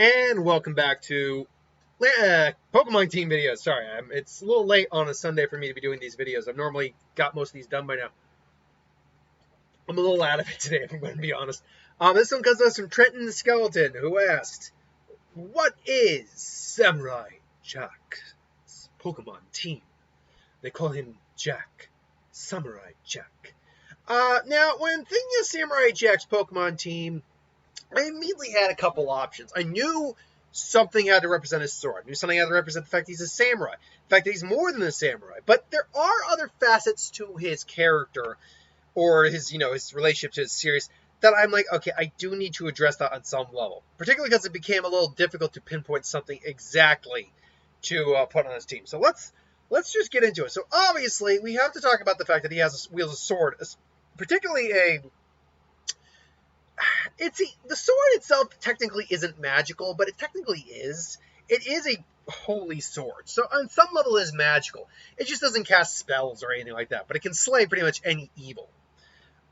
And welcome back to Pokemon Team videos. Sorry, it's a little late on a Sunday for me to be doing these videos. I've normally got most of these done by now. I'm a little out of it today, if I'm going to be honest. This one comes to us from Trenton the Skeleton, who asked, "What is Samurai Jack's Pokemon team?" They call him Jack, Samurai Jack. Now, when thinking of Samurai Jack's Pokemon team, I immediately had a couple options. I knew something had to represent his sword. I knew something had to represent the fact he's a samurai. The fact that he's more than a samurai. But there are other facets to his character or his relationship to his series that I'm like, okay, I do need to address that on some level. Particularly because it became a little difficult to pinpoint something exactly to put on his team. So let's just get into it. So obviously, we have to talk about the fact that he wields a sword, particularly the sword itself technically isn't magical, but it technically is. It is a holy sword, so on some level it is magical. It just doesn't cast spells or anything like that, but it can slay pretty much any evil.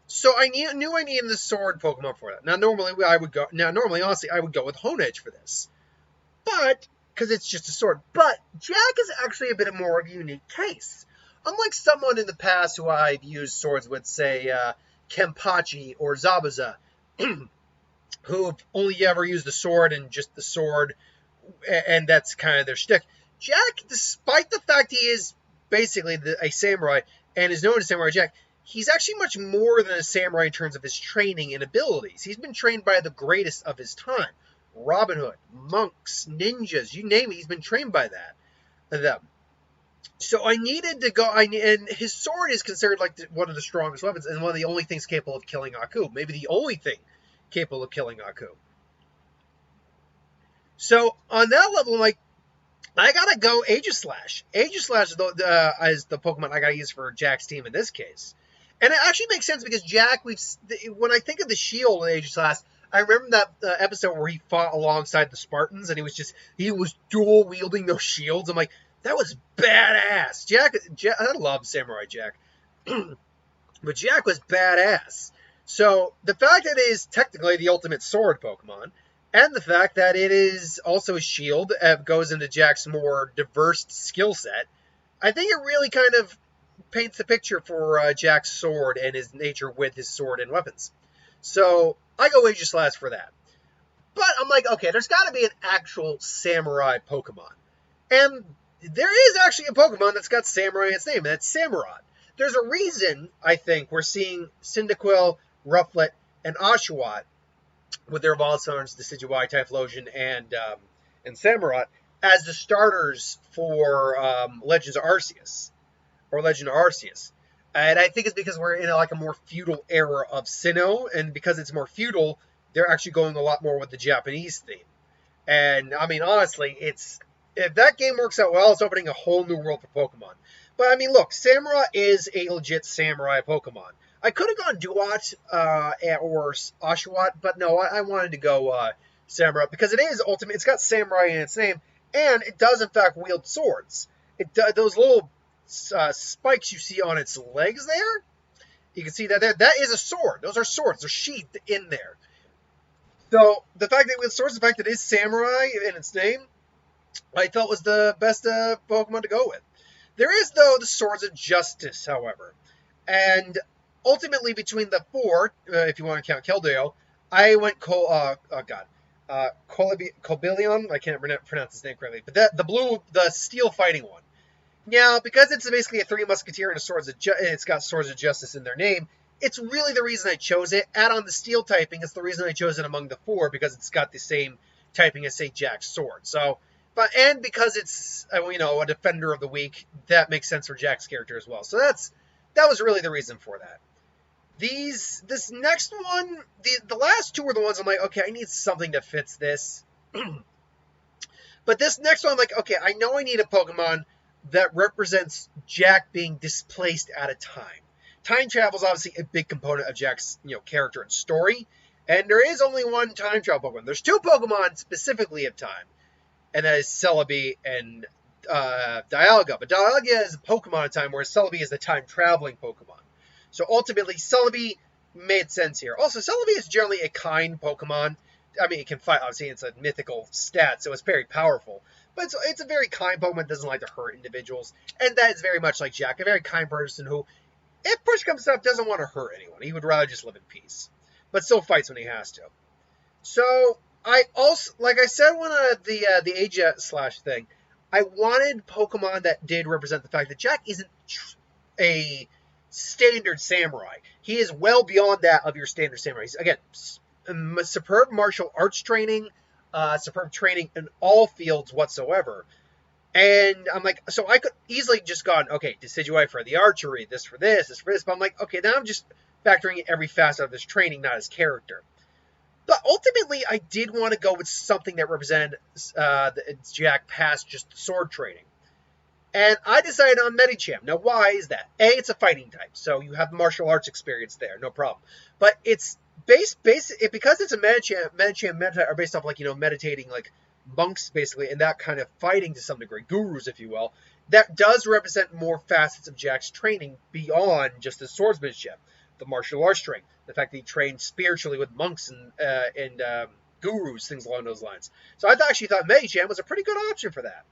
So I knew I needed the sword Pokemon for that. Normally, honestly, I would go with Honedge for this, but because it's just a sword. But Jack is actually a bit more of a unique case. Unlike someone in the past who I've used swords with, say Kenpachi or Zabuza, who have only ever used the sword and just the sword, and that's kind of their shtick. Jack, despite the fact he is basically a samurai and is known as Samurai Jack, he's actually much more than a samurai in terms of his training and abilities. He's been trained by the greatest of his time. Robin Hood, monks, ninjas, you name it, he's been trained by them. So I needed to go, and his sword is considered like one of the strongest weapons and one of the only things capable of killing Aku. Maybe the only thing capable of killing Aku. So on that level, I'm like, I gotta go Aegislash. Aegislash is the Pokemon I gotta use for Jack's team in this case. And it actually makes sense because Jack, when I think of the shield in Aegislash, I remember that episode where he fought alongside the Spartans and he was dual wielding those shields. I'm like, that was badass. Jack I love Samurai Jack. But Jack was badass. So the fact that it is technically the ultimate sword Pokemon, and the fact that it is also a shield, goes into Jack's more diverse skill set, I think it really kind of paints the picture for Jack's sword and his nature with his sword and weapons. So I go Aegislash for that. But I'm like, okay, there's got to be an actual samurai Pokemon. And there is actually a Pokemon that's got samurai in its name, and that's Samurott. There's a reason, I think, we're seeing Cyndaquil, Rufflet, and Oshawott with their evolved forms, Decidueye, Typhlosion, and Samurott, as the starters for Legends of Arceus, or Legend of Arceus. And I think it's because we're in a more feudal era of Sinnoh, and because it's more feudal, they're actually going a lot more with the Japanese theme. And, I mean, honestly, if that game works out well, it's opening a whole new world for Pokemon. But, I mean, look, Samurott is a legit samurai Pokemon. I could have gone Duat or Oshawott, but no, I wanted to go Samurott because it is ultimate. It's got samurai in its name, and it does, in fact, wield swords. Those little spikes you see on its legs there, you can see that there. That is a sword. Those are swords. They're sheathed in there. So the fact that it wields swords, the fact that it is samurai in its name, I felt was the best Pokemon to go with. There is, though, the Swords of Justice, however. And ultimately, between the four, if you want to count Keldeo, I went Cobalion. I can't pronounce his name correctly. But the steel fighting one. Now, because it's basically a Three Musketeer and it's got Swords of Justice in their name, it's really the reason I chose it. Add on the steel typing, it's the reason I chose it among the four, because it's got the same typing as, say, Jack's sword. So, and because it's a Defender of the Weak, that makes sense for Jack's character as well. So that was really the reason for that. This next one, the last two were the ones I'm like, okay, I need something that fits this. But this next one, I'm like, okay, I know I need a Pokemon that represents Jack being displaced at a time. Time travel is obviously a big component of Jack's character and story, and there is only one time travel Pokemon. There's two Pokemon specifically of time, and that is Celebi and Dialga. But Dialga is a Pokemon of time, whereas Celebi is the time-traveling Pokemon. So ultimately, Celebi made sense here. Also, Celebi is generally a kind Pokemon. I mean, it can fight. Obviously, it's a mythical stat, so it's very powerful. But it's a very kind Pokemon that doesn't like to hurt individuals. And that is very much like Jack, a very kind person who, if push comes to shove, doesn't want to hurt anyone. He would rather just live in peace. But still fights when he has to. So, I also, like I said when the Aegislash thing, I wanted Pokemon that did represent the fact that Jack isn't a standard samurai. He is well beyond that of your standard samurai. He's, again, superb martial arts training, superb training in all fields whatsoever. And I'm like, so I could easily just gone, okay, Decidueye for the archery, this for this, this for this. But I'm like, okay, now I'm just factoring in every facet of this training, not his character. But ultimately, I did want to go with something that represented Jack past just sword training. And I decided on Medicham. Now, why is that? A, it's a fighting type, so you have the martial arts experience there, no problem. But it's because it's a Medicham meta are based off meditating monks basically, and that kind of fighting to some degree, gurus if you will. That does represent more facets of Jack's training beyond just his swordsmanship, the martial arts training, the fact that he trained spiritually with monks and gurus, things along those lines. So I actually thought Medicham was a pretty good option for that.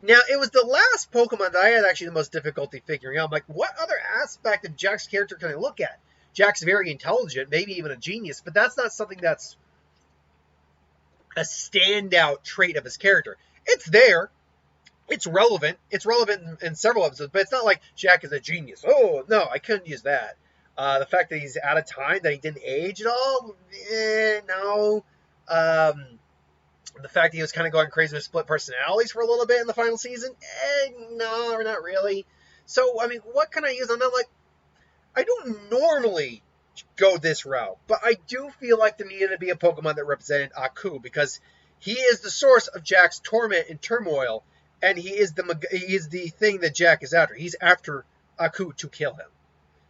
Now, it was the last Pokemon that I had actually the most difficulty figuring out. I'm like, what other aspect of Jack's character can I look at? Jack's very intelligent, maybe even a genius, but that's not something that's a standout trait of his character. It's there. It's relevant. It's relevant in several episodes, but it's not like Jack is a genius. Oh, no, I couldn't use that. The fact that he's out of time, that he didn't age at all, no. The fact that he was kind of going crazy with split personalities for a little bit in the final season, no, not really. So, I mean, what can I use? I'm like, I don't normally go this route, but I do feel like there needed to be a Pokemon that represented Aku, because he is the source of Jack's torment and turmoil, and he is the thing that Jack is after. He's after Aku to kill him.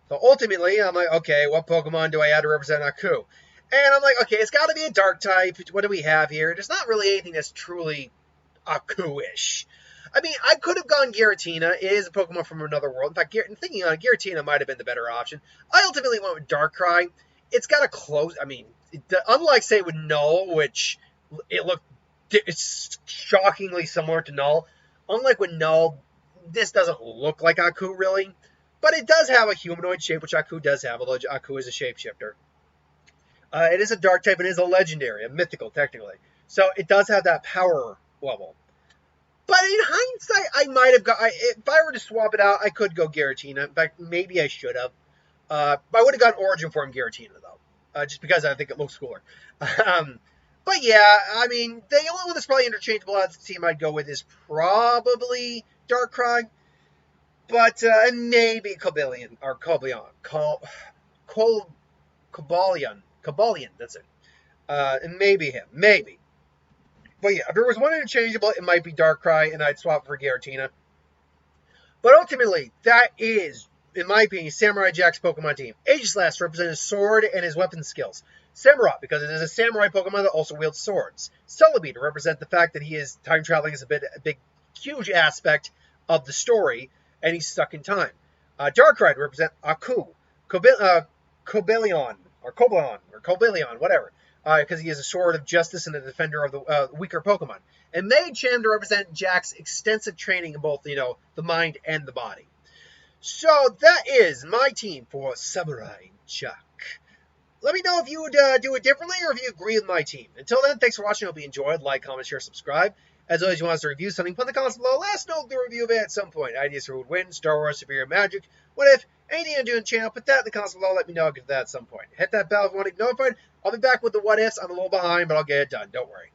So ultimately, I'm like, okay, what Pokemon do I add to represent Aku? And I'm like, okay, it's got to be a dark type. What do we have here? There's not really anything that's truly Aku-ish. I mean, I could have gone Giratina. It is a Pokemon from another world. In fact, thinking on it, Giratina might have been the better option. I ultimately went with Darkrai. It's got a close... I mean, unlike, say, with Null, which it's shockingly similar to Null. Unlike with Null, this doesn't look like Aku, really. But it does have a humanoid shape, which Aku does have, although Aku is a shapeshifter. It is a dark type. It is a legendary, a mythical, technically. So it does have that power level. But in hindsight, I might have got... if I were to swap it out, I could go Giratina. In fact, maybe I should have. I would have gone Origin Form Giratina, though. Just because I think it looks cooler. But yeah, I mean, the only one that's probably interchangeable out of the team I'd go with is probably Darkrai. But maybe Cobalion. Or Cobalion. Cobalion, that's it. And maybe him. Maybe. But yeah, if there was one interchangeable, it might be Darkrai, and I'd swap for Giratina. But ultimately, that is, in my opinion, Samurai Jack's Pokemon team. Aegislash represents his sword and his weapon skills. Samurott, because it is a samurai Pokemon that also wields swords. Celebi, to represent the fact that he is time-traveling is a big, huge aspect of the story, and he's stuck in time. Darkrai, to represent Aku. Cobalion, whatever. Because he is a sword of justice and a defender of the weaker Pokemon. And Medicham to represent Jack's extensive training in both, the mind and the body. So that is my team for Samurai Jack. Let me know if you would do it differently or if you agree with my team. Until then, thanks for watching. I hope you enjoyed. Like, comment, share, subscribe. As always, you want us to review something, put in the comments below. Let us know the review of it at some point. Ideas for who would win, Star Wars, Superior Magic, what if, anything I'm doing the channel, put that in the comments below. Let me know. I'll get to that at some point. Hit that bell if you want to get notified. I'll be back with the what ifs. I'm a little behind, but I'll get it done. Don't worry.